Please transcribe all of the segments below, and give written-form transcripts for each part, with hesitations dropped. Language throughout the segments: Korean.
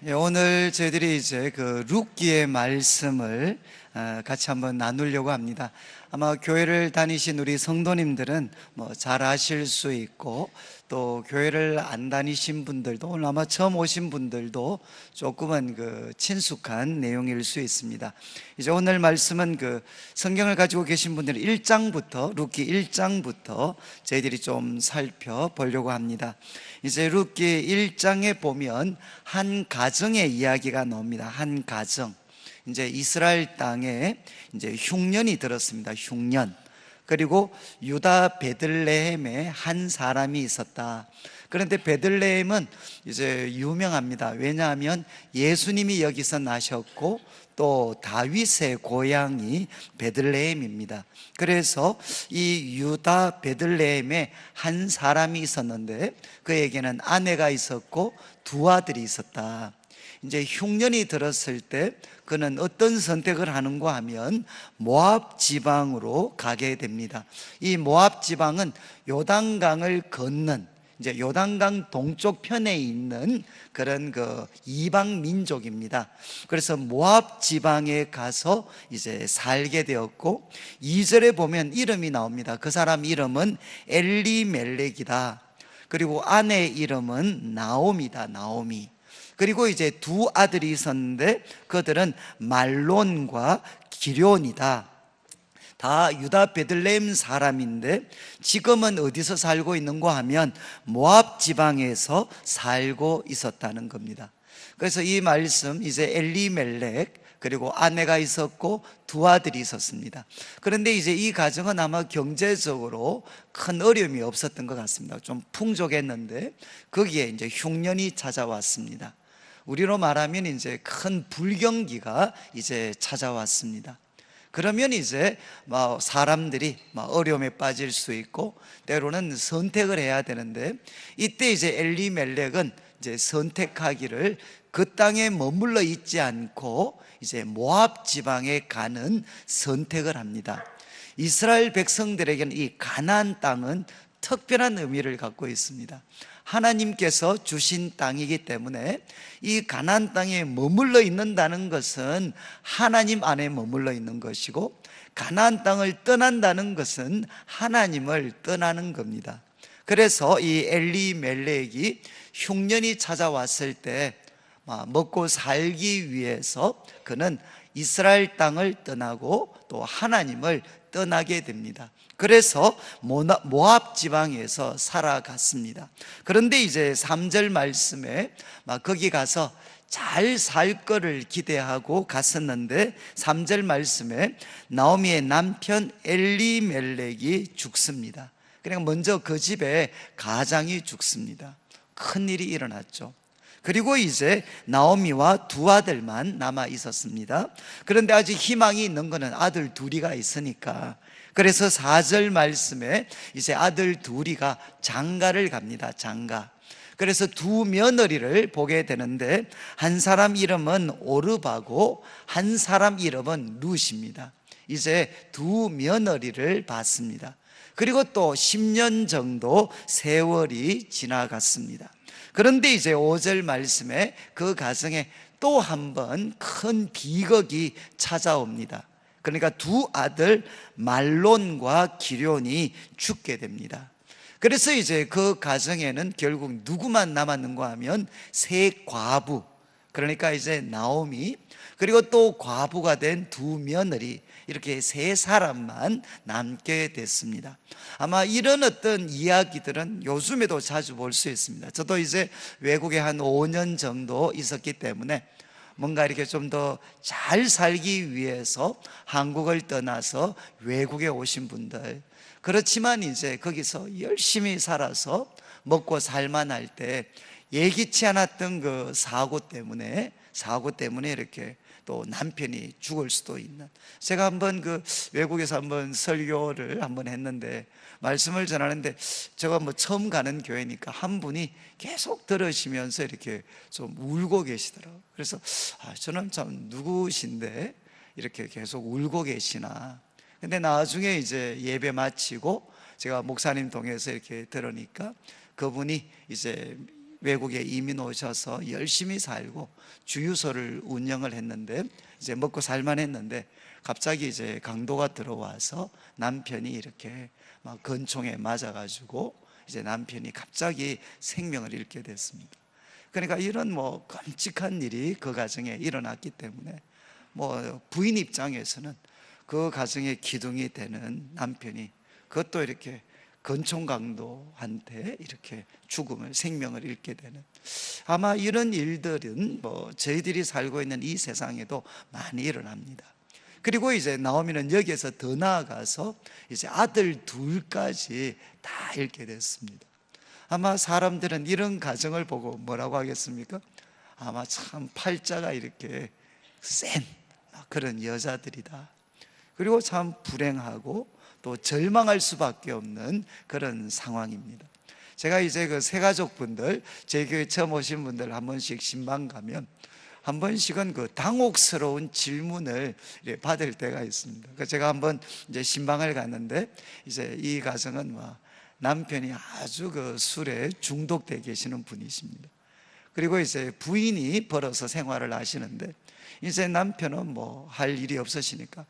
오늘 저희들이 이제 그 룻기의 말씀을 같이 한번 나누려고 합니다. 아마 교회를 다니신 우리 성도님들은 뭐 잘 아실 수 있고, 또 교회를 안 다니신 분들도, 오늘 아마 처음 오신 분들도 조금은 그 친숙한 내용일 수 있습니다. 이제 오늘 말씀은 그 성경을 가지고 계신 분들은 1장부터, 룻기 1장부터 저희들이 좀 살펴보려고 합니다. 이제 룻기 1장에 보면 한 가정의 이야기가 나옵니다. 한 가정. 이제 이스라엘 땅에 이제 흉년이 들었습니다. 흉년. 그리고 유다 베들레헴에 한 사람이 있었다. 그런데 베들레헴은 이제 유명합니다. 왜냐하면 예수님이 여기서 나셨고, 또 다윗의 고향이 베들레헴입니다. 그래서 이 유다 베들레헴에 한 사람이 있었는데, 그에게는 아내가 있었고 두 아들이 있었다. 이제 흉년이 들었을 때 그는 어떤 선택을 하는가 하면 모압 지방으로 가게 됩니다. 이 모압 지방은 요단강을 건넌, 이제 요단강 동쪽 편에 있는 그런 그 이방 민족입니다. 그래서 모압 지방에 가서 이제 살게 되었고, 2절에 보면 이름이 나옵니다. 그 사람 이름은 엘리멜렉이다. 그리고 아내 이름은 나오미다. 나오미. 그리고 이제 두 아들이 있었는데 그들은 말론과 기럐이다. 다 유다 베들레헴 사람인데 지금은 어디서 살고 있는가 하면 모압 지방에서 살고 있었다는 겁니다. 그래서 이 말씀, 이제 엘리멜렉, 그리고 아내가 있었고 두 아들이 있었습니다. 그런데 이제 이 가정은 아마 경제적으로 큰 어려움이 없었던 것 같습니다. 좀 풍족했는데 거기에 이제 흉년이 찾아왔습니다. 우리로 말하면 이제 큰 불경기가 이제 찾아왔습니다. 그러면 이제 사람들이 어려움에 빠질 수 있고, 때로는 선택을 해야 되는데, 이때 이제 엘리멜렉은 이제 선택하기를 그 땅에 머물러 있지 않고 이제 모압 지방에 가는 선택을 합니다. 이스라엘 백성들에게는 이 가나안 땅은 특별한 의미를 갖고 있습니다. 하나님께서 주신 땅이기 때문에 이 가나안 땅에 머물러 있는다는 것은 하나님 안에 머물러 있는 것이고, 가나안 땅을 떠난다는 것은 하나님을 떠나는 겁니다. 그래서 이 엘리멜렉이 흉년이 찾아왔을 때 먹고 살기 위해서 그는 이스라엘 땅을 떠나고 또 하나님을 떠나게 됩니다. 그래서 모압 지방에서 살아갔습니다. 그런데 이제 3절 말씀에 거기 가서 잘 살 거를 기대하고 갔었는데, 3절 말씀에 나오미의 남편 엘리멜렉이 죽습니다. 그냥 먼저 그 집에 가장이 죽습니다. 큰일이 일어났죠. 그리고 이제 나오미와 두 아들만 남아 있었습니다. 그런데 아직 희망이 있는 것은 아들 둘이가 있으니까, 그래서 4절 말씀에 이제 아들 둘이가 장가를 갑니다. 장가. 그래서 두 며느리를 보게 되는데, 한 사람 이름은 오르바고 한 사람 이름은 룻입니다. 이제 두 며느리를 봤습니다. 그리고 또 10년 정도 세월이 지나갔습니다. 그런데 이제 5절 말씀에 그 가정에 또 한 번 큰 비극이 찾아옵니다. 그러니까 두 아들 말론과 기럐이 죽게 됩니다. 그래서 이제 그 가정에는 결국 누구만 남았는가 하면 세 과부, 그러니까 이제 나오미, 그리고 또 과부가 된 두 며느리, 이렇게 세 사람만 남게 됐습니다. 아마 이런 어떤 이야기들은 요즘에도 자주 볼 수 있습니다. 저도 이제 외국에 한 5년 정도 있었기 때문에 뭔가 이렇게 좀 더 잘 살기 위해서 한국을 떠나서 외국에 오신 분들, 그렇지만 이제 거기서 열심히 살아서 먹고 살만할 때 예기치 않았던 그 사고 때문에 이렇게 또 남편이 죽을 수도 있는. 제가 한번 그 외국에서 한번 설교를 한번 했는데, 말씀을 전하는데 제가 처음 가는 교회니까 한 분이 계속 들으시면서 이렇게 좀 울고 계시더라고요. 그래서 저는 참 누구신데 이렇게 계속 울고 계시나. 근데 나중에 이제 예배 마치고 제가 목사님 통해서 이렇게 들으니까 그분이 이제 외국에 이민 오셔서 열심히 살고 주유소를 운영을 했는데 이제 먹고 살만 했는데 갑자기 이제 강도가 들어와서 남편이 이렇게 막 권총에 맞아가지고 이제 남편이 갑자기 생명을 잃게 됐습니다. 그러니까 이런 뭐 끔찍한 일이 그 가정에 일어났기 때문에 뭐 부인 입장에서는 그 가정의 기둥이 되는 남편이 그것도 이렇게 권총 강도한테 이렇게 생명을 잃게 되는, 아마 이런 일들은 뭐 저희들이 살고 있는 이 세상에도 많이 일어납니다. 그리고 이제 나오미는 여기에서 더 나아가서 이제 아들 둘까지 다 잃게 됐습니다. 아마 사람들은 이런 가정을 보고 뭐라고 하겠습니까? 아마 참 팔자가 이렇게 센 그런 여자들이다. 그리고 참 불행하고 또 절망할 수밖에 없는 그런 상황입니다. 제가 이제 그 새가족분들, 제 교회 처음 오신 분들 한 번씩 신방 가면 한 번씩은 그 당혹스러운 질문을 받을 때가 있습니다. 그래서 제가 한번 이제 신방을 갔는데 이제 이 가정은 뭐 남편이 아주 그 술에 중독돼 계시는 분이십니다. 그리고 이제 부인이 벌어서 생활을 하시는데 이제 남편은 뭐 할 일이 없으시니까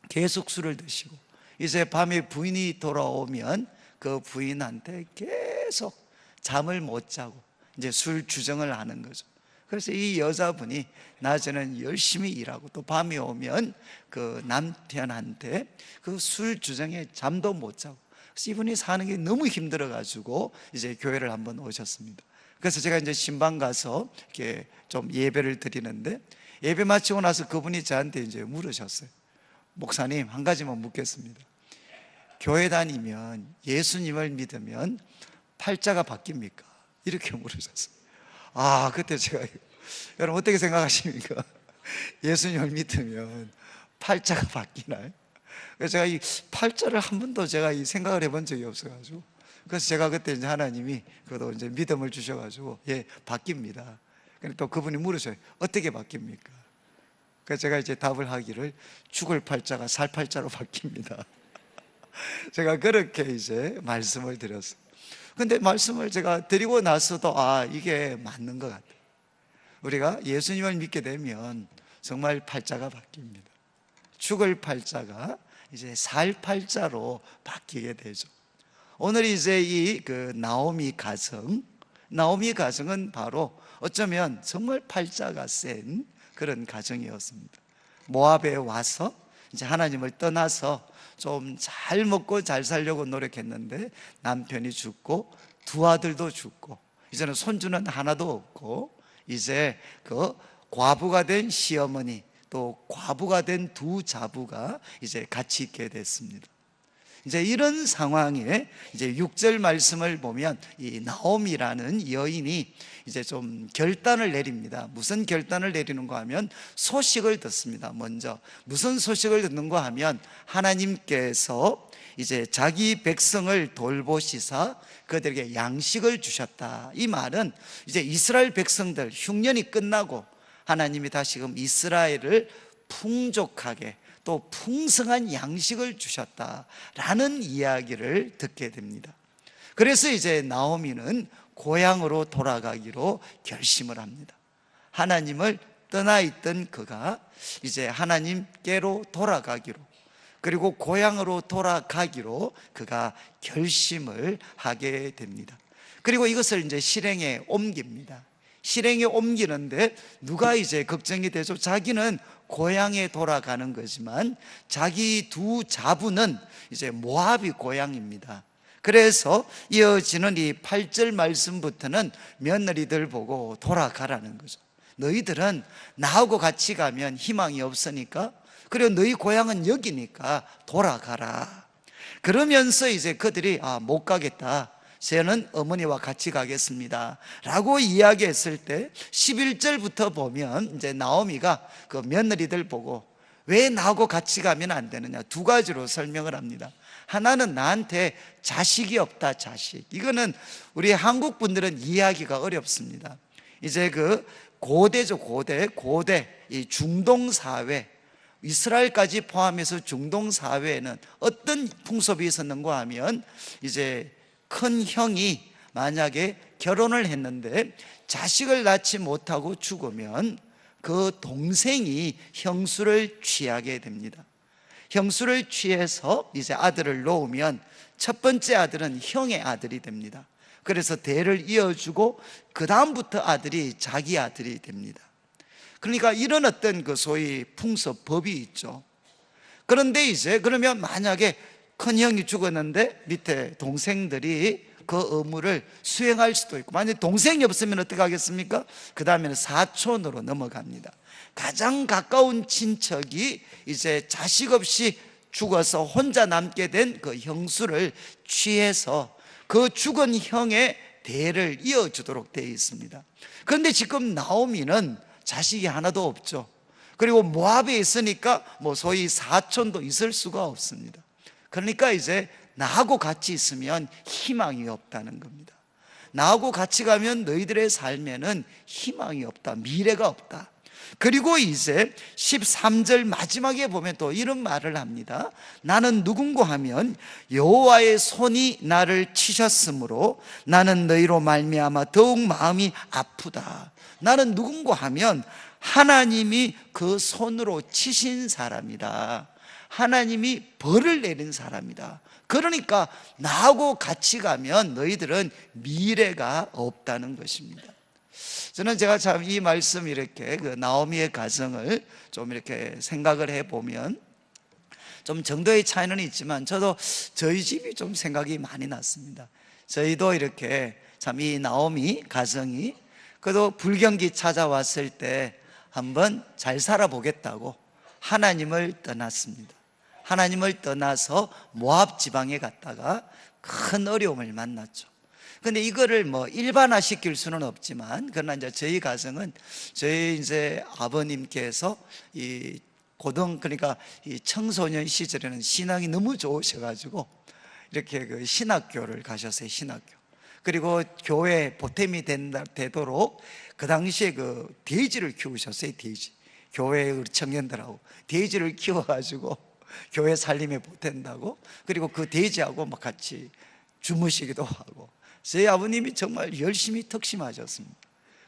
계속 술을 드시고 이제 밤에 부인이 돌아오면 그 부인한테 계속 잠을 못 자고 이제 술 주정을 하는 거죠. 그래서 이 여자분이 낮에는 열심히 일하고 또 밤에 오면 그 남편한테 그 술 주정에 잠도 못 자고, 그래서 이분이 사는 게 너무 힘들어 가지고 이제 교회를 한번 오셨습니다. 그래서 제가 이제 신방 가서 이렇게 좀 예배를 드리는데 예배 마치고 나서 그분이 저한테 이제 물으셨어요. 목사님, 한 가지만 묻겠습니다. 교회 다니면 예수님을 믿으면 팔자가 바뀝니까? 이렇게 물으셨어요. 그때 제가 여러분 어떻게 생각하십니까? 예수님을 믿으면 팔자가 바뀌나요? 그래서 제가 이 팔자를 한 번도 제가 이 생각을 해본 적이 없어가지고, 그래서 제가 그때 이제 하나님이 그것도 이제 믿음을 주셔가지고 예, 바뀝니다. 근데 또 그분이 물으셔요. 어떻게 바뀝니까? 그래서 제가 이제 답을 하기를 죽을 팔자가 살 팔자로 바뀝니다. 제가 그렇게 이제 말씀을 드렸어요. 근데 말씀을 제가 드리고 나서도 이게 맞는 것 같아요. 우리가 예수님을 믿게 되면 정말 팔자가 바뀝니다. 죽을 팔자가 이제 살 팔자로 바뀌게 되죠. 오늘 이제 이 그 나오미 가정은 바로 어쩌면 정말 팔자가 센 그런 가정이었습니다. 모압에 와서 이제 하나님을 떠나서 좀 잘 먹고 잘 살려고 노력했는데 남편이 죽고 두 아들도 죽고 이제는 손주는 하나도 없고 이제 그 과부가 된 시어머니 또 과부가 된 두 자부가 이제 같이 있게 됐습니다. 이제 이런 상황에 이제 6절 말씀을 보면 이 나오미라는 여인이 이제 좀 결단을 내립니다. 무슨 결단을 내리는가 하면 소식을 듣습니다. 먼저 무슨 소식을 듣는가 하면 하나님께서 이제 자기 백성을 돌보시사 그들에게 양식을 주셨다. 이 말은 이제 이스라엘 백성들 흉년이 끝나고 하나님이 다시금 이스라엘을 풍족하게 또 풍성한 양식을 주셨다라는 이야기를 듣게 됩니다. 그래서 이제 나오미는 고향으로 돌아가기로 결심을 합니다. 하나님을 떠나 있던 그가 이제 하나님께로 돌아가기로, 그리고 고향으로 돌아가기로 그가 결심을 하게 됩니다. 그리고 이것을 이제 실행에 옮깁니다. 실행에 옮기는데 누가 이제 걱정이 되죠? 자기는 고향에 돌아가는 거지만 자기 두 자부는 이제 모압이 고향입니다. 그래서 이어지는 이 8절 말씀부터는 며느리들 보고 돌아가라는 거죠. 너희들은 나하고 같이 가면 희망이 없으니까, 그리고 너희 고향은 여기니까 돌아가라. 그러면서 이제 그들이 못 가겠다, 저는 어머니와 같이 가겠습니다 라고 이야기했을 때 11절부터 보면 이제 나오미가 그 며느리들 보고 왜 나하고 같이 가면 안 되느냐, 두 가지로 설명을 합니다. 하나는 나한테 자식이 없다, 자식. 이거는 우리 한국 분들은 이해하기가 어렵습니다. 이제 그 고대죠, 고대 이 중동 사회, 이스라엘까지 포함해서 중동 사회에는 어떤 풍습이 있었는가 하면 이제 큰 형이 만약에 결혼을 했는데 자식을 낳지 못하고 죽으면 그 동생이 형수를 취하게 됩니다. 형수를 취해서 이제 아들을 놓으면 첫 번째 아들은 형의 아들이 됩니다. 그래서 대를 이어주고 그 다음부터 아들이 자기 아들이 됩니다. 그러니까 이런 어떤 그 소위 풍습법이 있죠. 그런데 이제 그러면 만약에 큰 형이 죽었는데 밑에 동생들이 그 의무를 수행할 수도 있고, 만약에 동생이 없으면 어떻게 하겠습니까? 그 다음에는 사촌으로 넘어갑니다. 가장 가까운 친척이 이제 자식 없이 죽어서 혼자 남게 된 그 형수를 취해서 그 죽은 형의 대를 이어주도록 되어 있습니다. 그런데 지금 나오미는 자식이 하나도 없죠. 그리고 모압에 있으니까 뭐 소위 사촌도 있을 수가 없습니다. 그러니까 이제 나하고 같이 있으면 희망이 없다는 겁니다. 나하고 같이 가면 너희들의 삶에는 희망이 없다, 미래가 없다. 그리고 이제 13절 마지막에 보면 또 이런 말을 합니다. 나는 누군고 하면 여호와의 손이 나를 치셨으므로 나는 너희로 말미암아 더욱 마음이 아프다. 나는 누군고 하면 하나님이 그 손으로 치신 사람이다. 하나님이 벌을 내린 사람이다. 그러니까 나하고 같이 가면 너희들은 미래가 없다는 것입니다. 저는 제가 참 이 말씀 이렇게 그 나오미의 가정을 좀 이렇게 생각을 해보면 좀 정도의 차이는 있지만 저도 저희 집이 좀 생각이 많이 났습니다. 저희도 이렇게 참 이 나오미 가정이 그래도 불경기 찾아왔을 때 한번 잘 살아보겠다고 하나님을 떠났습니다. 하나님을 떠나서 모압 지방에 갔다가 큰 어려움을 만났죠. 근데 이거를 뭐 일반화 시킬 수는 없지만, 그러나 이제 저희 가정은 저희 이제 아버님께서 이 그러니까 이 청소년 시절에는 신앙이 너무 좋으셔가지고 이렇게 그 신학교를 가셨어요. 신학교. 그리고 교회 보탬이 되도록 그 당시에 그 돼지를 키우셨어요. 돼지. 교회 청년들하고 돼지를 키워가지고 교회 살림에 보탠다고. 그리고 그 돼지하고 막 같이 주무시기도 하고. 저희 아버님이 정말 열심히 특심하셨습니다.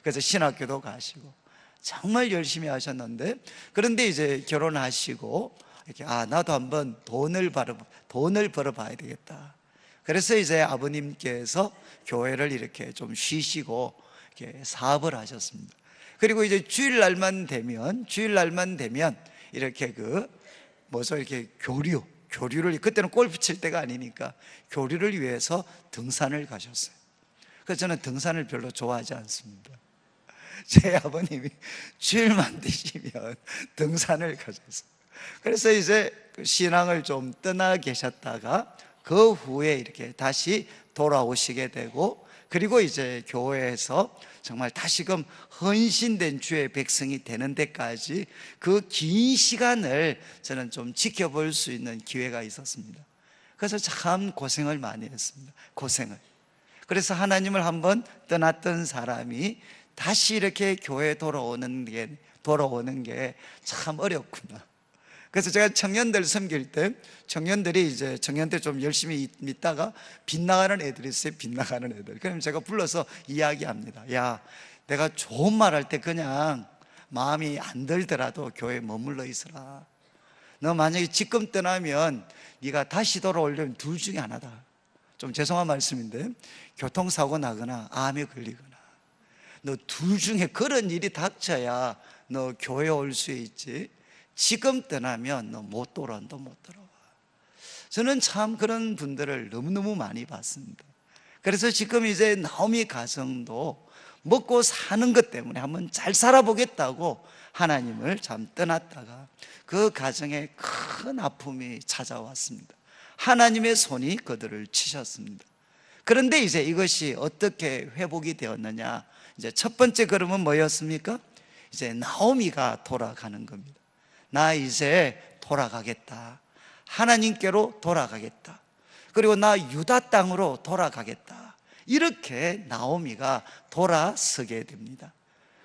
그래서 신학교도 가시고 정말 열심히 하셨는데, 그런데 이제 결혼하시고 이렇게 나도 한번 돈을 벌어 봐야 되겠다. 그래서 이제 아버님께서 교회를 이렇게 좀 쉬시고 이렇게 사업을 하셨습니다. 그리고 이제 주일날만 되면 이렇게 이렇게 교류를, 그때는 골프 칠 때가 아니니까 교류를 위해서 등산을 가셨어요. 그래서 저는 등산을 별로 좋아하지 않습니다. 제 아버님이 주일만 되시면 등산을 가셨어요. 그래서 이제 신앙을 좀 떠나 계셨다가 그 후에 이렇게 다시 돌아오시게 되고, 그리고 이제 교회에서 정말 다시금 헌신된 주의 백성이 되는 데까지 그 긴 시간을 저는 좀 지켜볼 수 있는 기회가 있었습니다. 그래서 참 고생을 많이 했습니다. 그래서 하나님을 한번 떠났던 사람이 다시 이렇게 교회에 돌아오는 게 참 어렵구나. 그래서 제가 청년들 섬길 때 청년들 좀 열심히 믿다가 빗나가는 애들이 있어요. 빗나가는 애들. 그럼 제가 불러서 이야기합니다. 야, 내가 좋은 말 할 때 그냥 마음이 안 들더라도 교회에 머물러 있어라. 너 만약에 지금 떠나면 네가 다시 돌아오려면 둘 중에 하나다. 좀 죄송한 말씀인데, 교통사고 나거나 암에 걸리거나, 너 둘 중에 그런 일이 닥쳐야 너 교회 올 수 있지. 지금 떠나면 너 못 돌아와. 저는 참 그런 분들을 너무너무 많이 봤습니다. 그래서 지금 이제 나오미 가정도 먹고 사는 것 때문에 한번 잘 살아보겠다고 하나님을 참 떠났다가 그 가정에 큰 아픔이 찾아왔습니다. 하나님의 손이 그들을 치셨습니다. 그런데 이제 이것이 어떻게 회복이 되었느냐, 이제 첫 번째 걸음은 뭐였습니까? 이제 나오미가 돌아가는 겁니다. 나 이제 돌아가겠다. 하나님께로 돌아가겠다. 그리고 나 유다 땅으로 돌아가겠다. 이렇게 나오미가 돌아서게 됩니다.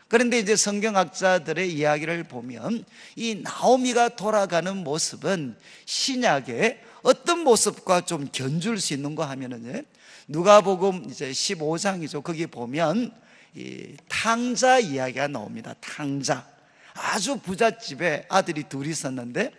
그런데 이제 성경학자들의 이야기를 보면 이 나오미가 돌아가는 모습은 신약의 어떤 모습과 좀 견줄 수 있는가 하면은 누가복음 이제 15장이죠. 거기 보면 이 탕자 이야기가 나옵니다. 탕자. 아주 부잣집에 아들이 둘이 있었는데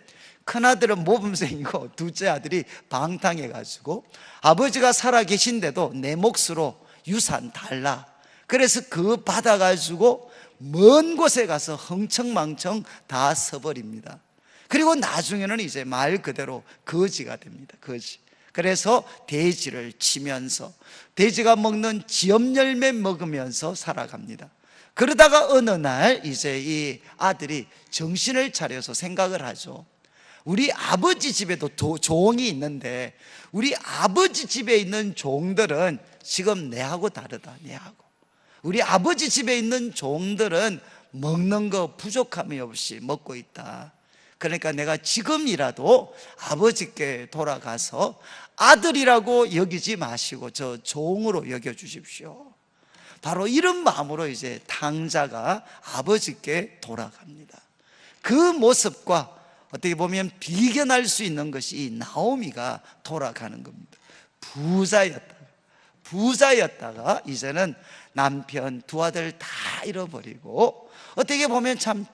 큰아들은 모범생이고 둘째 아들이 방탕해가지고 아버지가 살아 계신데도 내 몫으로 유산 달라. 그래서 그 받아가지고 먼 곳에 가서 흥청망청 다 써버립니다. 그리고 나중에는 이제 말 그대로 거지가 됩니다. 거지. 그래서 돼지를 치면서 돼지가 먹는 지엽열매 먹으면서 살아갑니다. 그러다가 어느 날 이제 이 아들이 정신을 차려서 생각을 하죠. 우리 아버지 집에도 종이 있는데 우리 아버지 집에 있는 종들은 지금 내하고 다르다. 내하고 우리 아버지 집에 있는 종들은 먹는 거 부족함이 없이 먹고 있다. 그러니까 내가 지금이라도 아버지께 돌아가서 아들이라고 여기지 마시고 저 종으로 여겨주십시오. 바로 이런 마음으로 이제 탕자가 아버지께 돌아갑니다. 그 모습과 어떻게 보면 비견할 수 있는 것이 이 나오미가 돌아가는 겁니다. 부자였다가 이제는 남편 두 아들 다 잃어버리고 어떻게 보면 참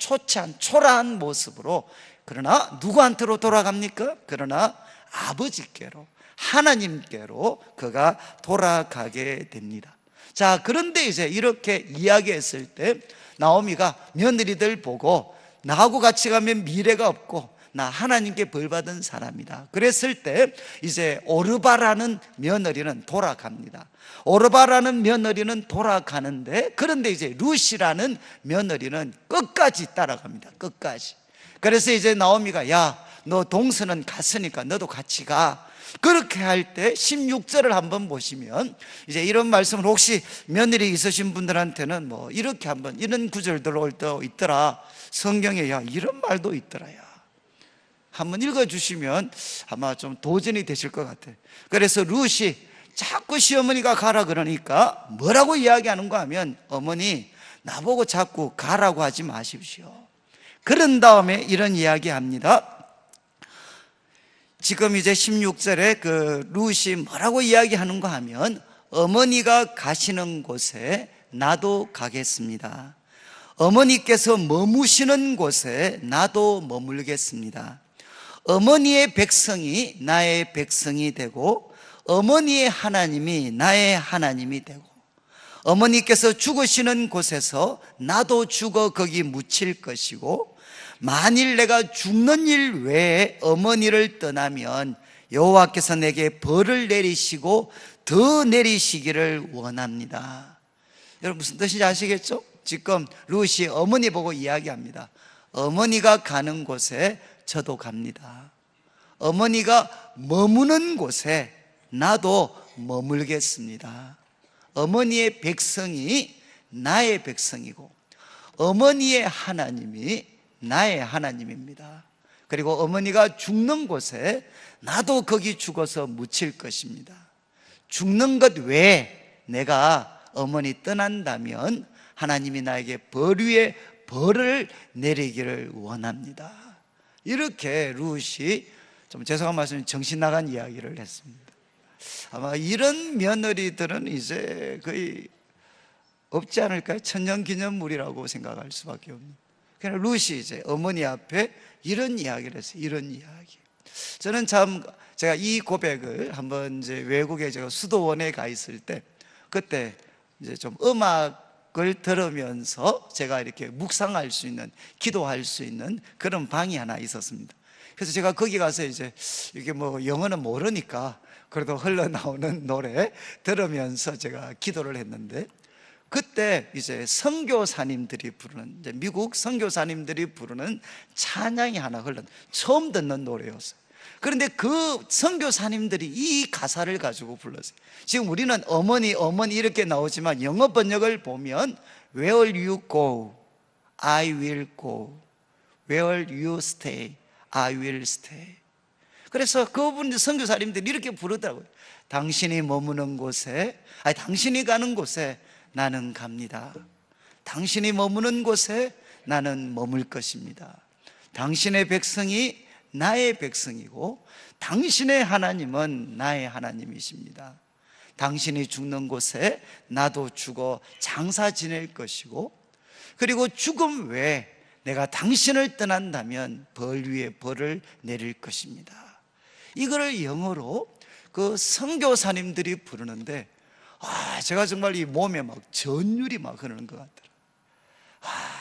초라한 모습으로, 그러나 누구한테로 돌아갑니까? 그러나 아버지께로, 하나님께로 그가 돌아가게 됩니다. 자, 그런데 이제 이렇게 이야기했을 때 나오미가 며느리들 보고 나하고 같이 가면 미래가 없고 나 하나님께 벌받은 사람이다. 그랬을 때 이제 오르바라는 며느리는 돌아갑니다. 오르바라는 며느리는 돌아가는데, 그런데 이제 룻이라는 며느리는 끝까지 따라갑니다. 끝까지. 그래서 이제 나오미가 야, 너 동서는 갔으니까 너도 같이 가. 그렇게 할 때 16절을 한번 보시면 이제 이런 말씀을, 혹시 며느리 있으신 분들한테는 뭐 이렇게 한번 이런 구절들 올 때 있더라. 성경에 야 이런 말도 있더라. 야 한번 읽어주시면 아마 좀 도전이 되실 것 같아요. 그래서 룻이 자꾸 시어머니가 가라 그러니까 뭐라고 이야기하는가 하면, 어머니 나보고 자꾸 가라고 하지 마십시오. 그런 다음에 이런 이야기 합니다. 지금 이제 16절에 그 룻이 뭐라고 이야기하는가 하면, 어머니가 가시는 곳에 나도 가겠습니다. 어머니께서 머무시는 곳에 나도 머물겠습니다. 어머니의 백성이 나의 백성이 되고 어머니의 하나님이 나의 하나님이 되고, 어머니께서 죽으시는 곳에서 나도 죽어 거기 묻힐 것이고, 만일 내가 죽는 일 외에 어머니를 떠나면 여호와께서 내게 벌을 내리시고 더 내리시기를 원합니다. 여러분 무슨 뜻인지 아시겠죠? 지금 룻이 어머니 보고 이야기합니다. 어머니가 가는 곳에 저도 갑니다. 어머니가 머무는 곳에 나도 머물겠습니다. 어머니의 백성이 나의 백성이고 어머니의 하나님이 나의 하나님입니다. 그리고 어머니가 죽는 곳에 나도 거기 죽어서 묻힐 것입니다. 죽는 것 외에 내가 어머니 떠난다면 하나님이 나에게 벌 위에 벌을 내리기를 원합니다. 이렇게 룻이, 좀 죄송한 말씀이 정신 나간 이야기를 했습니다. 아마 이런 며느리들은 이제 거의 없지 않을까요? 천년기념물이라고 생각할 수밖에 없는. 그냥 룻이 이제 어머니 앞에 이런 이야기를 했어요. 이런 이야기. 저는 참, 제가 이 고백을 한번 이제 외국에 제가 수도원에 가 있을 때, 그때 이제 좀 음악을 들으면서 제가 이렇게 묵상할 수 있는, 기도할 수 있는 그런 방이 하나 있었습니다. 그래서 제가 거기 가서 이제 이게 뭐 영어는 모르니까 그래도 흘러나오는 노래 들으면서 제가 기도를 했는데, 그때 이제 선교사님들이 부르는, 이제 미국 선교사님들이 부르는 찬양이 하나 처음 듣는 노래였어요. 그런데 그 선교사님들이 이 가사를 가지고 불렀어요. 지금 우리는 어머니 이렇게 나오지만 영어 번역을 보면 Where you go, I will go. Where you stay, I will stay. 그래서 그분 선교사님들이 이렇게 부르더라고요. 당신이 머무는 곳에, 당신이 가는 곳에 나는 갑니다. 당신이 머무는 곳에 나는 머물 것입니다. 당신의 백성이 나의 백성이고 당신의 하나님은 나의 하나님이십니다. 당신이 죽는 곳에 나도 죽어 장사 지낼 것이고, 그리고 죽음 외에 내가 당신을 떠난다면 벌 위에 벌을 내릴 것입니다. 이거를 영어로 그 선교사님들이 부르는데, 제가 정말 이 몸에 막 전율이 막 흐르는 것 같더라고요.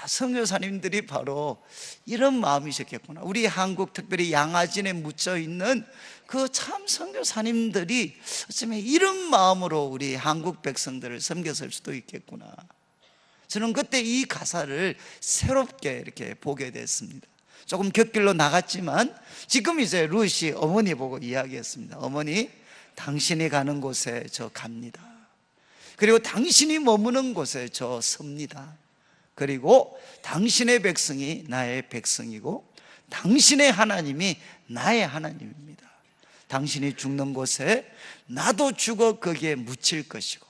선교사님들이 바로 이런 마음이셨겠구나. 우리 한국, 특별히 양아진에 묻혀 있는 그 참 선교사님들이 어쩌면 이런 마음으로 우리 한국 백성들을 섬겼을 수도 있겠구나. 저는 그때 이 가사를 새롭게 이렇게 보게 됐습니다. 조금 곁길로 나갔지만 지금 이제 룻이 어머니 보고 이야기했습니다. 어머니, 당신이 가는 곳에 저 갑니다. 그리고 당신이 머무는 곳에 저 섭니다. 그리고 당신의 백성이 나의 백성이고 당신의 하나님이 나의 하나님입니다. 당신이 죽는 곳에 나도 죽어 거기에 묻힐 것이고,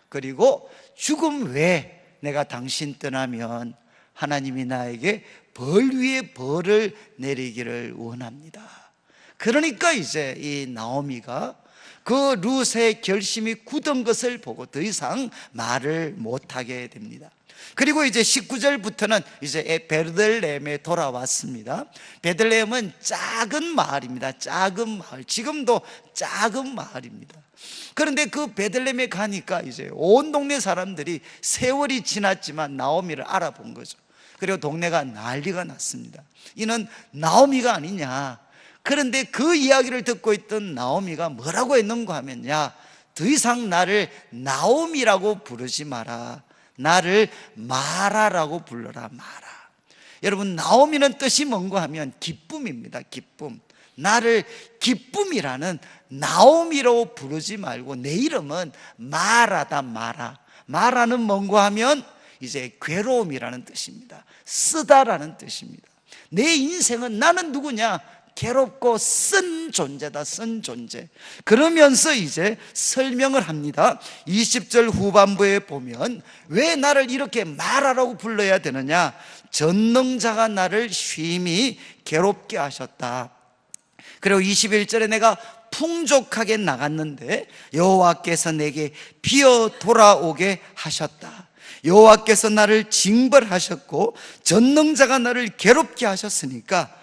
그리고 죽음 외에 내가 당신 떠나면 하나님이 나에게 벌 위에 벌을 내리기를 원합니다. 그러니까 이제 이 나오미가 그 룻의 결심이 굳은 것을 보고 더 이상 말을 못하게 됩니다. 그리고 이제 19절부터는 이제 베들레헴에 돌아왔습니다. 베들레헴은 작은 마을입니다. 작은 마을, 지금도 작은 마을입니다. 그런데 그 베들레헴에 가니까 이제 온 동네 사람들이 세월이 지났지만 나오미를 알아본 거죠. 그리고 동네가 난리가 났습니다. 이는 나오미가 아니냐. 그런데 그 이야기를 듣고 있던 나오미가 뭐라고 했는가 하면, 야, 더 이상 나를 나오미라고 부르지 마라. 나를 마라라고 불러라. 마라. 여러분, 나오미는 뜻이 뭔가 하면 기쁨입니다. 기쁨. 나를 기쁨이라는 나오미로 부르지 말고 내 이름은 마라다. 마라. 마라는 뭔가 하면 이제 괴로움이라는 뜻입니다. 쓰다라는 뜻입니다. 내 인생은 나는 누구냐? 괴롭고 쓴 존재다. 쓴 존재. 그러면서 이제 설명을 합니다. 20절 후반부에 보면 왜 나를 이렇게 마라라고 불러야 되느냐? 전능자가 나를 심히 괴롭게 하셨다. 그리고 21절에 내가 풍족하게 나갔는데 여호와께서 내게 비어 돌아오게 하셨다. 여호와께서 나를 징벌하셨고 전능자가 나를 괴롭게 하셨으니까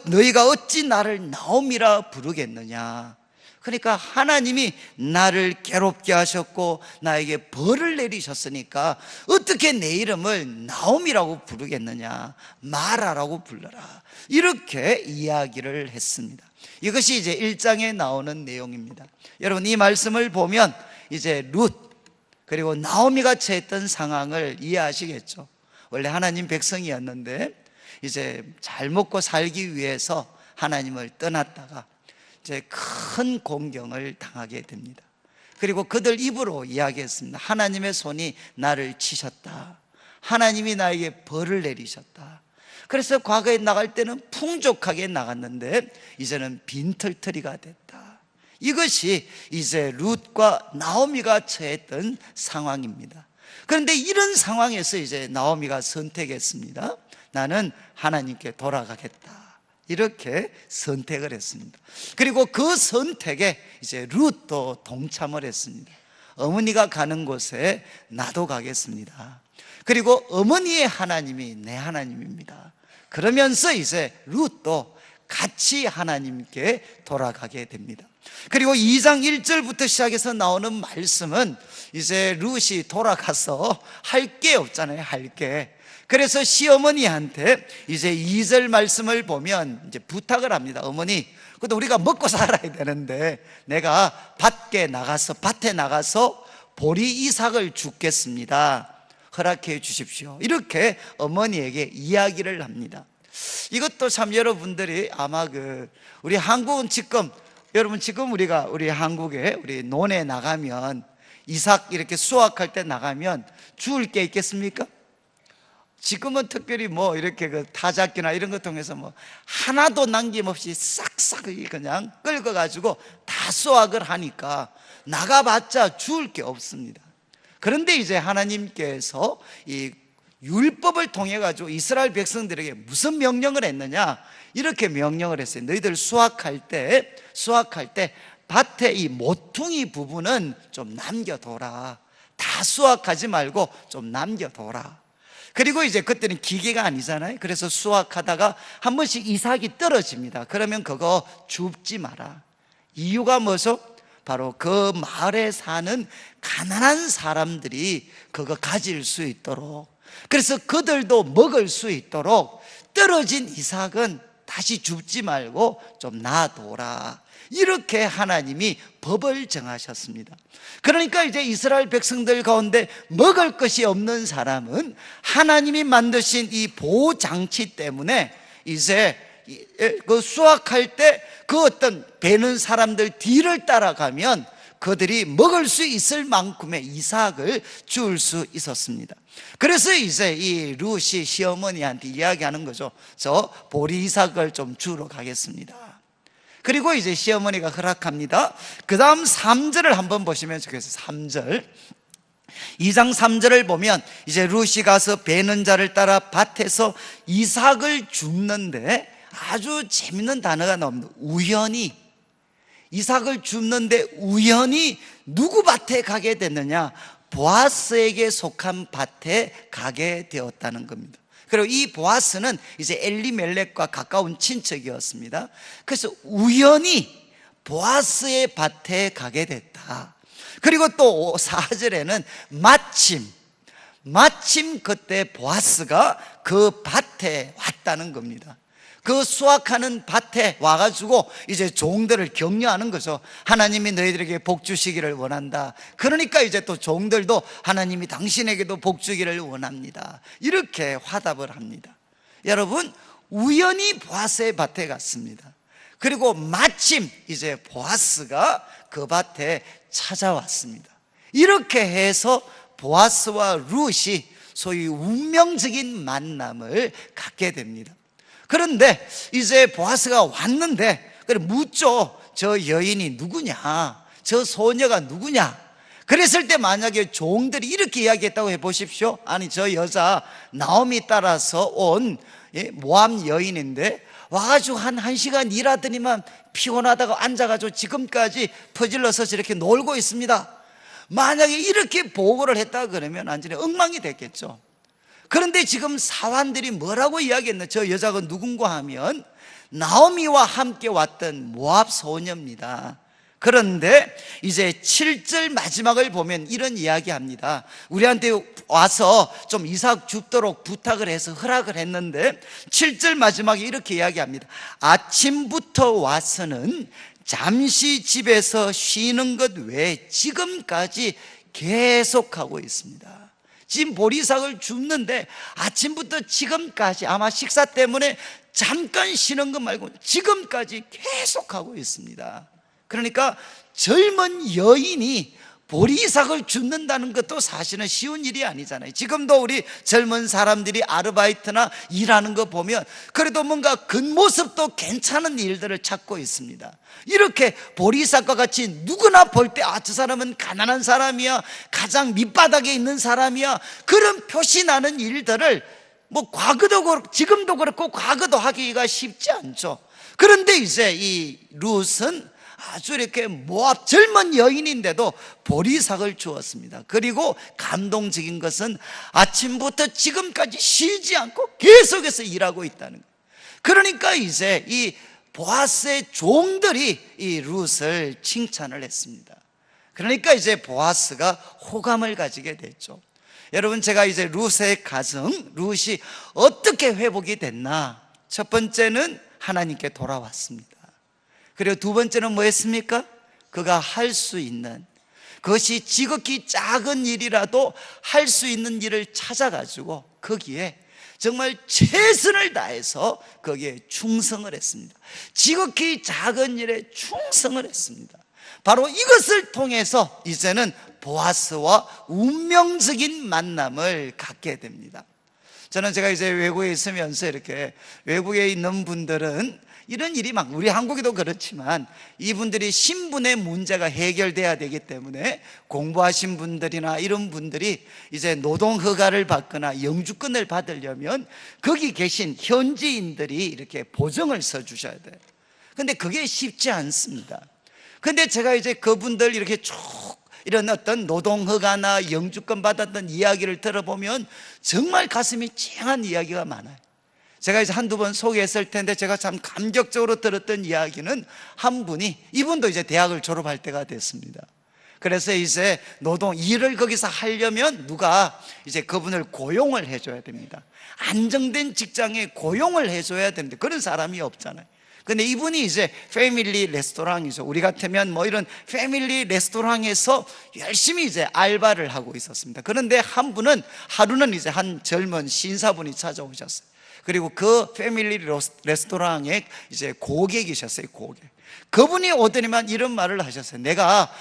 너희가 어찌 나를 나오미라 부르겠느냐. 그러니까 하나님이 나를 괴롭게 하셨고 나에게 벌을 내리셨으니까 어떻게 내 이름을 나오미라고 부르겠느냐. 마라라고 불러라. 이렇게 이야기를 했습니다. 이것이 이제 1장에 나오는 내용입니다. 여러분, 이 말씀을 보면 이제 룻 그리고 나오미가 처했던 상황을 이해하시겠죠. 원래 하나님 백성이었는데 이제 잘 먹고 살기 위해서 하나님을 떠났다가 이제 큰 공경을 당하게 됩니다. 그리고 그들 입으로 이야기했습니다. 하나님의 손이 나를 치셨다. 하나님이 나에게 벌을 내리셨다. 그래서 과거에 나갈 때는 풍족하게 나갔는데 이제는 빈털터리가 됐다. 이것이 이제 룻과 나오미가 처했던 상황입니다. 그런데 이런 상황에서 이제 나오미가 선택했습니다. 나는 하나님께 돌아가겠다. 이렇게 선택을 했습니다. 그리고 그 선택에 이제 룻도 동참을 했습니다. 어머니가 가는 곳에 나도 가겠습니다. 그리고 어머니의 하나님이 내 하나님입니다. 그러면서 이제 룻도 같이 하나님께 돌아가게 됩니다. 그리고 2장 1절부터 시작해서 나오는 말씀은 이제 룻이 돌아가서 할 게 없잖아요. 할 게. 그래서 시어머니한테 이제 2절 말씀을 보면 이제 부탁을 합니다. 어머니, 그래도 우리가 먹고 살아야 되는데 내가 밭에 나가서 보리 이삭을 줍겠습니다. 허락해 주십시오. 이렇게 어머니에게 이야기를 합니다. 이것도 참 여러분들이 아마 우리 한국은 여러분 지금 우리 한국에 우리 논에 나가면 이삭 이렇게 수확할 때 나가면 주울 게 있겠습니까? 지금은 특별히 이렇게 타작기나 이런 거 통해서 하나도 남김없이 싹싹 그냥 긁어가지고 다 수확을 하니까 나가봤자 주울 게 없습니다. 그런데 이제 하나님께서 이 율법을 통해 가지고 이스라엘 백성들에게 무슨 명령을 했느냐? 이렇게 명령을 했어요. 너희들 수확할 때 밭의 이 모퉁이 부분은 좀 남겨둬라. 다 수확하지 말고 좀 남겨둬라. 그리고 이제 그때는 기계가 아니잖아요. 그래서 수확하다가 한 번씩 이삭이 떨어집니다. 그러면 그거 줍지 마라. 이유가 뭐죠? 바로 그 마을에 사는 가난한 사람들이 그거 가질 수 있도록, 그래서 그들도 먹을 수 있도록 떨어진 이삭은 다시 줍지 말고 좀 놔둬라. 이렇게 하나님이 법을 정하셨습니다. 그러니까 이제 이스라엘 백성들 가운데 먹을 것이 없는 사람은 하나님이 만드신 이 보호장치 때문에 이제 그 수확할 때 그 어떤 베는 사람들 뒤를 따라가면 그들이 먹을 수 있을 만큼의 이삭을 줄 수 있었습니다. 그래서 이제 이 룻이 시어머니한테 이야기하는 거죠. 저 보리 이삭을 좀 주러 가겠습니다. 그리고 이제 시어머니가 허락합니다. 그 다음 3절을 한번 보시면 좋겠어요. 3절 2장 3절을 보면 이제 룻이 가서 베는 자를 따라 밭에서 이삭을 줍는데 아주 재밌는 단어가 나옵니다. 우연히 이삭을 줍는데 우연히 누구 밭에 가게 됐느냐? 보아스에게 속한 밭에 가게 되었다는 겁니다. 그리고 이 보아스는 이제 엘리멜렉과 가까운 친척이었습니다. 그래서 우연히 보아스의 밭에 가게 됐다. 그리고 또 4절에는 마침 그때 보아스가 그 밭에 왔다는 겁니다. 그 수확하는 밭에 와가지고 이제 종들을 격려하는 거죠. 하나님이 너희들에게 복 주시기를 원한다. 그러니까 이제 또 종들도 하나님이 당신에게도 복 주기를 원합니다. 이렇게 화답을 합니다. 여러분, 우연히 보아스의 밭에 갔습니다. 그리고 마침 이제 보아스가 그 밭에 찾아왔습니다. 이렇게 해서 보아스와 룻이 소위 운명적인 만남을 갖게 됩니다. 그런데 이제 보아스가 왔는데 그래 묻죠. 저 여인이 누구냐? 저 소녀가 누구냐? 그랬을 때 만약에 종들이 이렇게 이야기했다고 해보십시오. 아니, 저 여자 나오미 따라서 온 모함 여인인데 와가지고 한 1시간 일하더니만 피곤하다가 앉아가지고 지금까지 퍼질러서 저렇게 놀고 있습니다. 만약에 이렇게 보고를 했다 그러면 완전히 엉망이 됐겠죠. 그런데 지금 사환들이 뭐라고 이야기했나? 저 여자가 누군가 하면 나오미와 함께 왔던 모압 소녀입니다. 그런데 이제 7절 마지막을 보면 이런 이야기합니다. 우리한테 와서 좀 이삭 줍도록 부탁을 해서 허락을 했는데 7절 마지막에 이렇게 이야기합니다. 아침부터 와서는 잠시 집에서 쉬는 것 외에 지금까지 계속하고 있습니다. 지금 보리삭을 줍는데 아침부터 지금까지 아마 식사 때문에 잠깐 쉬는 것 말고 지금까지 계속하고 있습니다. 그러니까 젊은 여인이 보리삭을 줍는다는 것도 사실은 쉬운 일이 아니잖아요. 지금도 우리 젊은 사람들이 아르바이트나 일하는 거 보면 그래도 뭔가 겉모습도 괜찮은 일들을 찾고 있습니다. 이렇게 보리삭과 같이 누구나 볼 때 아, 저 사람은 가난한 사람이야, 가장 밑바닥에 있는 사람이야, 그런 표시 나는 일들을 뭐 과거도 그렇고 지금도 그렇고 과거도 하기가 쉽지 않죠. 그런데 이제 이 룻은 아주 이렇게 모압 젊은 여인인데도 보리삭을 주었습니다. 그리고 감동적인 것은 아침부터 지금까지 쉬지 않고 계속해서 일하고 있다는 거예요. 그러니까 이제 이 보아스의 종들이 이 룻을 칭찬을 했습니다. 그러니까 이제 보아스가 호감을 가지게 됐죠. 여러분, 제가 이제 룻의 가정, 룻이 어떻게 회복이 됐나? 첫 번째는 하나님께 돌아왔습니다. 그리고 두 번째는 뭐 했습니까? 그가 할 수 있는, 그것이 지극히 작은 일이라도 할 수 있는 일을 찾아가지고 거기에 정말 최선을 다해서 거기에 충성을 했습니다. 지극히 작은 일에 충성을 했습니다. 바로 이것을 통해서 이제는 보아스와 운명적인 만남을 갖게 됩니다. 저는 제가 이제 외국에 있으면서 이렇게 외국에 있는 분들은 이런 일이 막 우리 한국에도 그렇지만 이분들이 신분의 문제가 해결돼야 되기 때문에 공부하신 분들이나 이런 분들이 이제 노동허가를 받거나 영주권을 받으려면 거기 계신 현지인들이 이렇게 보증을 써주셔야 돼요. 근데 그게 쉽지 않습니다. 근데 제가 이제 그분들 이렇게 쭉 이런 어떤 노동허가나 영주권 받았던 이야기를 들어보면 정말 가슴이 찡한 이야기가 많아요. 제가 이제 한두 번 소개했을 텐데 제가 참 감격적으로 들었던 이야기는 한 분이, 이분도 이제 대학을 졸업할 때가 됐습니다. 그래서 이제 일을 거기서 하려면 누가 이제 그분을 고용을 해줘야 됩니다. 안정된 직장에 고용을 해줘야 되는데 그런 사람이 없잖아요. 근데 이분이 이제 패밀리 레스토랑이죠. 우리 같으면 뭐 이런 패밀리 레스토랑에서 열심히 이제 알바를 하고 있었습니다. 그런데 한 분은 하루는 이제 한 젊은 신사분이 찾아오셨어요. 그리고 그 패밀리 레스토랑에 이제 고객이셨어요. 고객. 그분이 오더니만 이런 말을 하셨어요. 내가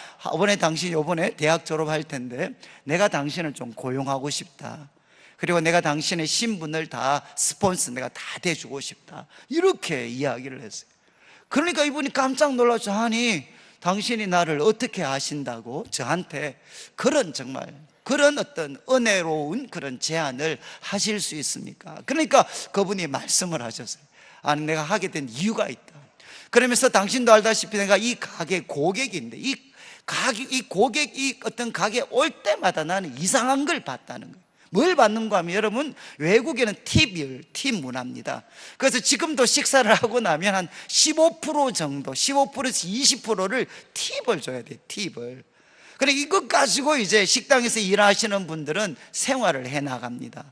당신이 이번에 대학 졸업할 텐데 내가 당신을 좀 고용하고 싶다. 그리고 내가 당신의 신분을 다 스폰서 내가 다 대주고 싶다. 이렇게 이야기를 했어요. 그러니까 이분이 깜짝 놀라서, 아니 당신이 나를 어떻게 아신다고 저한테 그런 어떤 은혜로운 그런 제안을 하실 수 있습니까? 그러니까 그분이 말씀을 하셨어요. 아니 내가 하게 된 이유가 있다. 그러면서 당신도 알다시피 내가 이 가게 고객인데 이 고객이 어떤 가게에 올 때마다 나는 이상한 걸 봤다는 거예요. 뭘 받는가 하면 여러분 외국에는 팁 문화입니다. 그래서 지금도 식사를 하고 나면 한 15% 정도 15%에서 20%를 팁을 줘야 돼요. 팁을. 그래 이것 가지고 이제 식당에서 일하시는 분들은 생활을 해 나갑니다.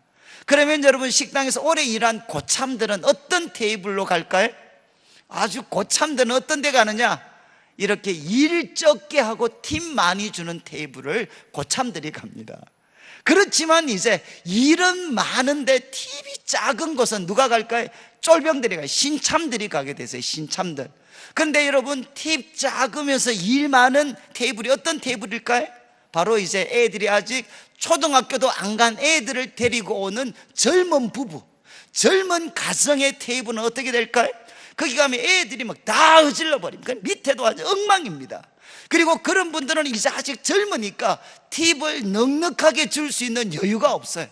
그러면 여러분 식당에서 오래 일한 고참들은 어떤 테이블로 갈까요? 아주 고참들은 어떤 데 가느냐? 이렇게 일 적게 하고 팁 많이 주는 테이블을 고참들이 갑니다. 그렇지만 이제 일은 많은데 팁이 작은 곳은 누가 갈까요? 쫄병들이 가요. 신참들이 가게 되세요. 신참들. 그런데 여러분 팁 작으면서 일 많은 테이블이 어떤 테이블일까요? 바로 이제 애들이 아직 초등학교도 안 간 애들을 데리고 오는 젊은 부부, 젊은 가정의 테이블은 어떻게 될까요? 거기 가면 애들이 막 다 어질러 버립니다. 밑에도 아주 엉망입니다. 그리고 그런 분들은 이제 아직 젊으니까 팁을 넉넉하게 줄 수 있는 여유가 없어요.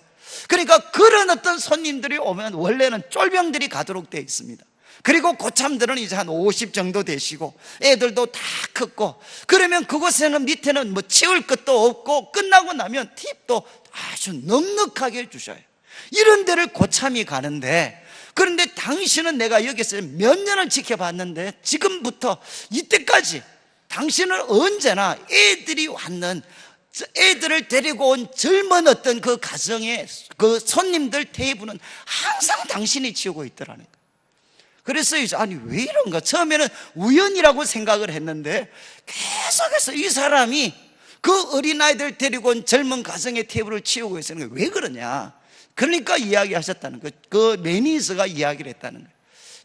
그러니까 그런 어떤 손님들이 오면 원래는 쫄병들이 가도록 되어 있습니다. 그리고 고참들은 이제 한 50 정도 되시고 애들도 다 컸고, 그러면 그곳에는 밑에는 뭐 치울 것도 없고 끝나고 나면 팁도 아주 넉넉하게 주셔요. 이런 데를 고참이 가는데, 그런데 당신은 내가 여기서 몇 년을 지켜봤는데 지금부터 이때까지 당신은 언제나 애들이 왔는, 애들을 데리고 온 젊은 어떤 그 가정의 그 손님들 테이블은 항상 당신이 치우고 있더라는 거예요. 그래서 이제 아니 왜 이런가, 처음에는 우연이라고 생각을 했는데 계속해서 이 사람이 그 어린아이들 데리고 온 젊은 가정의 테이블을 치우고 있으는 거예요. 왜 그러냐? 그러니까 이야기하셨다는 거예요. 그 매니저가 이야기를 했다는 거예요.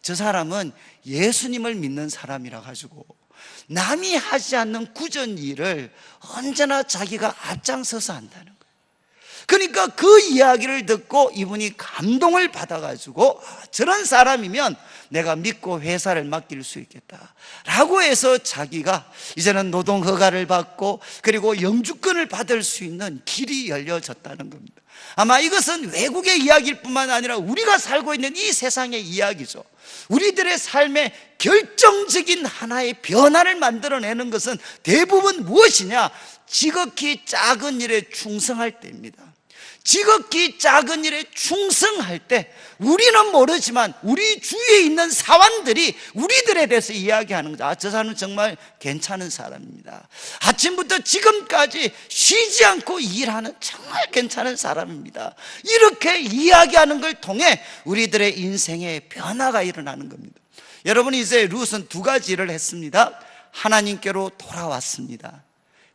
저 사람은 예수님을 믿는 사람이라 가지고 남이 하지 않는 굳은 일을 언제나 자기가 앞장서서 한다는 거예요. 그러니까 그 이야기를 듣고 이분이 감동을 받아가지고 저런 사람이면 내가 믿고 회사를 맡길 수 있겠다 라고 해서 자기가 이제는 노동허가를 받고 그리고 영주권을 받을 수 있는 길이 열려졌다는 겁니다. 아마 이것은 외국의 이야기일 뿐만 아니라 우리가 살고 있는 이 세상의 이야기죠. 우리들의 삶에 결정적인 하나의 변화를 만들어내는 것은 대부분 무엇이냐? 지극히 작은 일에 충성할 때입니다. 지극히 작은 일에 충성할 때 우리는 모르지만 우리 주위에 있는 사람들이 우리들에 대해서 이야기하는 거죠. 저 사람은 정말 괜찮은 사람입니다. 아침부터 지금까지 쉬지 않고 일하는 정말 괜찮은 사람입니다. 이렇게 이야기하는 걸 통해 우리들의 인생에 변화가 일어나는 겁니다. 여러분이 이제 룻은 두 가지 일을 했습니다. 하나님께로 돌아왔습니다.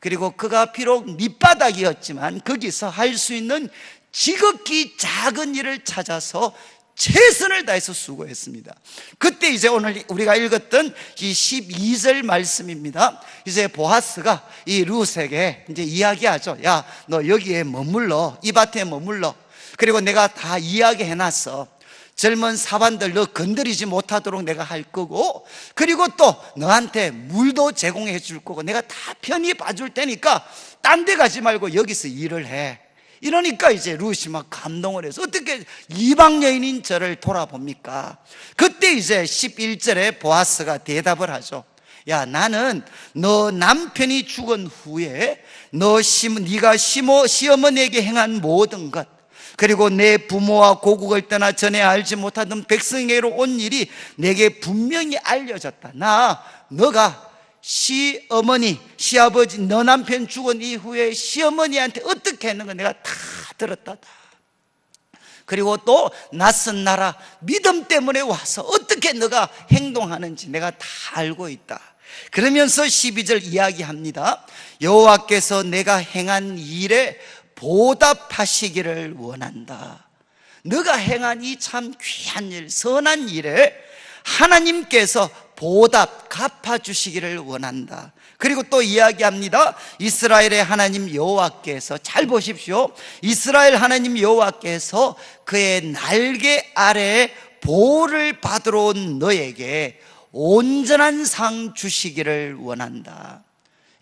그리고 그가 비록 밑바닥이었지만 거기서 할 수 있는 지극히 작은 일을 찾아서 최선을 다해서 수고했습니다. 그때 이제 오늘 우리가 읽었던 이 12절 말씀입니다. 이제 보아스가 이 룻에게 이제 이야기하죠. 야, 너 여기에 머물러, 이 밭에 머물러. 그리고 내가 다 이야기해놨어. 젊은 사반들 너 건드리지 못하도록 내가 할 거고, 그리고 또 너한테 물도 제공해 줄 거고 내가 다 편히 봐줄 테니까 딴 데 가지 말고 여기서 일을 해. 이러니까 이제 룻이 막 감동을 해서 어떻게 이방 여인인 저를 돌아봅니까? 그때 이제 11절에 보아스가 대답을 하죠. 야, 나는 너 남편이 죽은 후에 네가 시어머니에게 행한 모든 것, 그리고 내 부모와 고국을 떠나 전에 알지 못하던 백성에게로 온 일이 내게 분명히 알려졌다. 너가 시어머니, 시아버지, 너 남편 죽은 이후에 시어머니한테 어떻게 했는가 내가 다 들었다. 그리고 또 낯선 나라 믿음 때문에 와서 어떻게 너가 행동하는지 내가 다 알고 있다. 그러면서 12절 이야기합니다. 여호와께서 내가 행한 일에 보답하시기를 원한다. 너가 행한 이 참 귀한 일, 선한 일에 하나님께서 보답, 갚아주시기를 원한다. 그리고 또 이야기합니다. 이스라엘의 하나님 여호와께서, 잘 보십시오, 이스라엘 하나님 여호와께서 그의 날개 아래에 보호를 받으러 온 너에게 온전한 상 주시기를 원한다.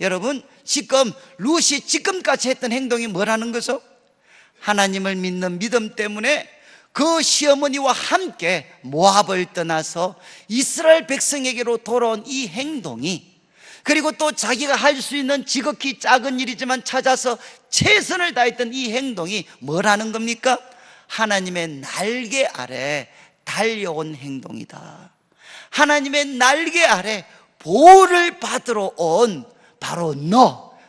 여러분, 지금 룻이 지금까지 했던 행동이 뭐라는 거죠? 하나님을 믿는 믿음 때문에 그 시어머니와 함께 모압을 떠나서 이스라엘 백성에게로 돌아온 이 행동이, 그리고 또 자기가 할 수 있는 지극히 작은 일이지만 찾아서 최선을 다했던 이 행동이 뭐라는 겁니까? 하나님의 날개 아래 달려온 행동이다. 하나님의 날개 아래 보호를 받으러 온 바로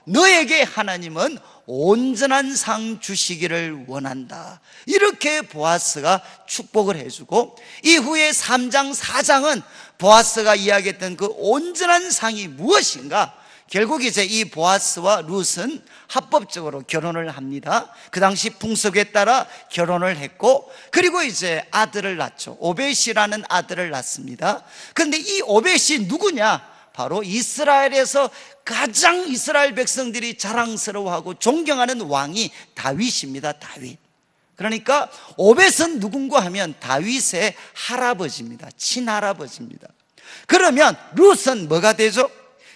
너에게 하나님은 온전한 상 주시기를 원한다. 이렇게 보아스가 축복을 해주고, 이후에 3장 4장은 보아스가 이야기했던 그 온전한 상이 무엇인가? 결국 이제 이 보아스와 룻은 합법적으로 결혼을 합니다. 그 당시 풍습에 따라 결혼을 했고, 그리고 이제 아들을 낳죠. 오벳이라는 아들을 낳습니다. 그런데 이 오벳이 누구냐? 바로 이스라엘에서 가장 이스라엘 백성들이 자랑스러워하고 존경하는 왕이 다윗입니다. 다윗. 그러니까 오벳은 누군가 하면 다윗의 할아버지입니다. 친할아버지입니다. 그러면 룻은 뭐가 되죠?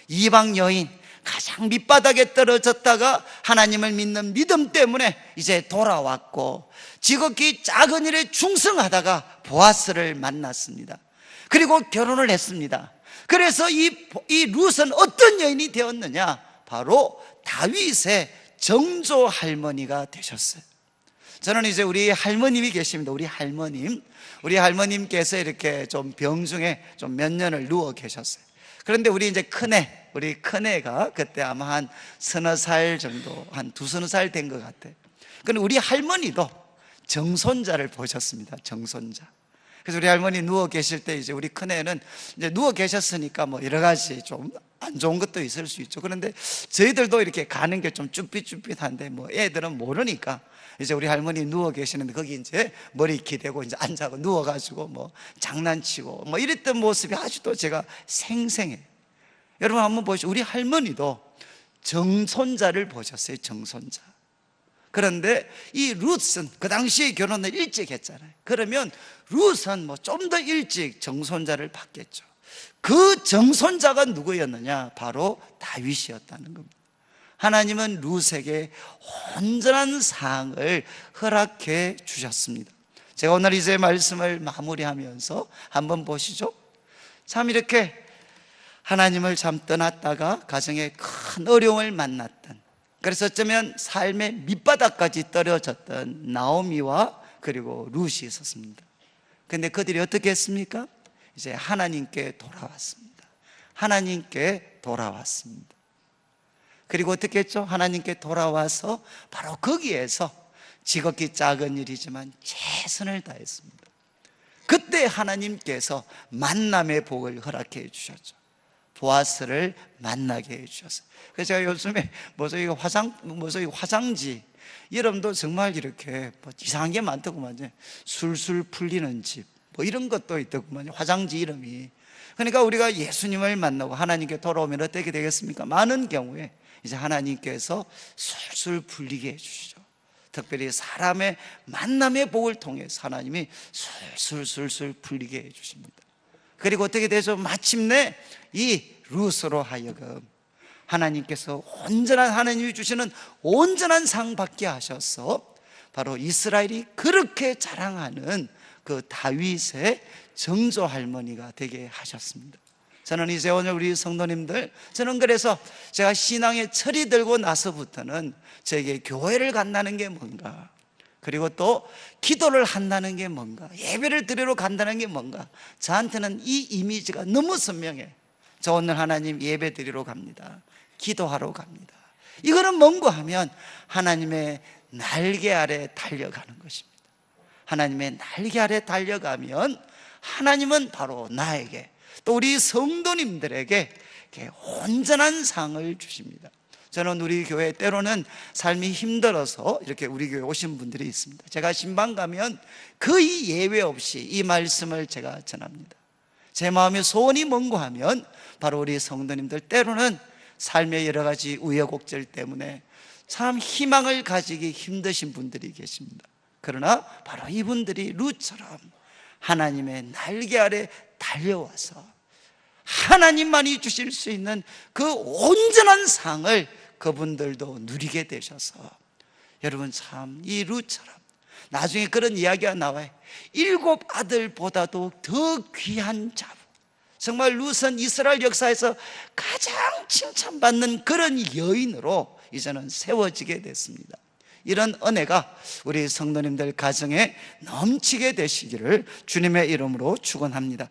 이방 여인, 가장 밑바닥에 떨어졌다가 하나님을 믿는 믿음 때문에 이제 돌아왔고, 지극히 작은 일에 충성하다가 보아스를 만났습니다. 그리고 결혼을 했습니다. 그래서 이 룻은 어떤 여인이 되었느냐? 바로 다윗의 정조 할머니가 되셨어요. 저는 이제 우리 할머님이 계십니다. 우리 할머님께서 이렇게 좀 병중에 좀 몇 년을 누워 계셨어요. 그런데 우리 큰애가 그때 아마 한 서너 살 정도, 한 두서너 살 된 것 같아요. 그런데 우리 할머니도 정손자를 보셨습니다. 정손자. 그래서 우리 할머니 누워 계실 때 이제 우리 큰애는 이제 누워 계셨으니까 뭐 여러 가지 좀 안 좋은 것도 있을 수 있죠. 그런데 저희들도 이렇게 가는 게 좀 쭈삣쭈삣한데 뭐 애들은 모르니까 이제 우리 할머니 누워 계시는데 거기 이제 머리 기대고 이제 앉아고 누워가지고 뭐 장난치고 뭐 이랬던 모습이 아직도 제가 생생해요. 여러분 한번 보시죠. 우리 할머니도 정손자를 보셨어요. 정손자. 그런데 이 룻은 그 당시에 결혼을 일찍 했잖아요. 그러면 룻은 뭐 좀 더 일찍 정손자를 받겠죠. 그 정손자가 누구였느냐? 바로 다윗이었다는 겁니다. 하나님은 룻에게 온전한 상을 허락해 주셨습니다. 제가 오늘 이제 말씀을 마무리하면서 한번 보시죠. 참 이렇게 하나님을 참 떠났다가 가정에 큰 어려움을 만났던, 그래서 어쩌면 삶의 밑바닥까지 떨어졌던 나오미와 그리고 룻이 있었습니다. 그런데 그들이 어떻게 했습니까? 이제 하나님께 돌아왔습니다. 하나님께 돌아왔습니다. 그리고 어떻게 했죠? 하나님께 돌아와서 바로 거기에서 지극히 작은 일이지만 최선을 다했습니다. 그때 하나님께서 만남의 복을 허락해 주셨죠. 보아스를 만나게 해주셨어요. 그래서 제가 요즘에 화장지 이름도 정말 이렇게 뭐 이상한 게 많더구만요. 술술 풀리는 집 뭐 이런 것도 있더구만요. 화장지 이름이. 그러니까 우리가 예수님을 만나고 하나님께 돌아오면 어떻게 되겠습니까? 많은 경우에 이제 하나님께서 술술 풀리게 해주시죠. 특별히 사람의 만남의 복을 통해서 하나님이 술술 풀리게 해주십니다. 그리고 어떻게 되죠? 마침내 이 룻으로 하여금 하나님께서 온전한, 하나님이 주시는 온전한 상 받게 하셔서 바로 이스라엘이 그렇게 자랑하는 그 다윗의 정조 할머니가 되게 하셨습니다. 저는 이제 오늘 우리 성도님들, 저는 그래서 제가 신앙의 철이 들고 나서부터는 저에게 교회를 간다는 게 뭔가, 그리고 또 기도를 한다는 게 뭔가, 예배를 드리러 간다는 게 뭔가, 저한테는 이 이미지가 너무 선명해. 저 오늘 하나님 예배 드리러 갑니다, 기도하러 갑니다. 이거는 뭔가 하면 하나님의 날개 아래 달려가는 것입니다. 하나님의 날개 아래 달려가면 하나님은 바로 나에게, 또 우리 성도님들에게 온전한 상을 주십니다. 저는 우리 교회 때로는 삶이 힘들어서 이렇게 우리 교회 오신 분들이 있습니다. 제가 신방 가면 거의 예외 없이 이 말씀을 제가 전합니다. 제 마음의 소원이 뭔가 하면 바로 우리 성도님들, 때로는 삶의 여러 가지 우여곡절 때문에 참 희망을 가지기 힘드신 분들이 계십니다. 그러나 바로 이분들이 룻처럼 하나님의 날개 아래 달려와서 하나님만이 주실 수 있는 그 온전한 상을 그분들도 누리게 되셔서, 여러분 참 이 룻처럼 나중에 그런 이야기가 나와요. 7 아들보다도 더 귀한 자부, 정말 룻은 이스라엘 역사에서 가장 칭찬받는 그런 여인으로 이제는 세워지게 됐습니다. 이런 은혜가 우리 성도님들 가정에 넘치게 되시기를 주님의 이름으로 축원합니다.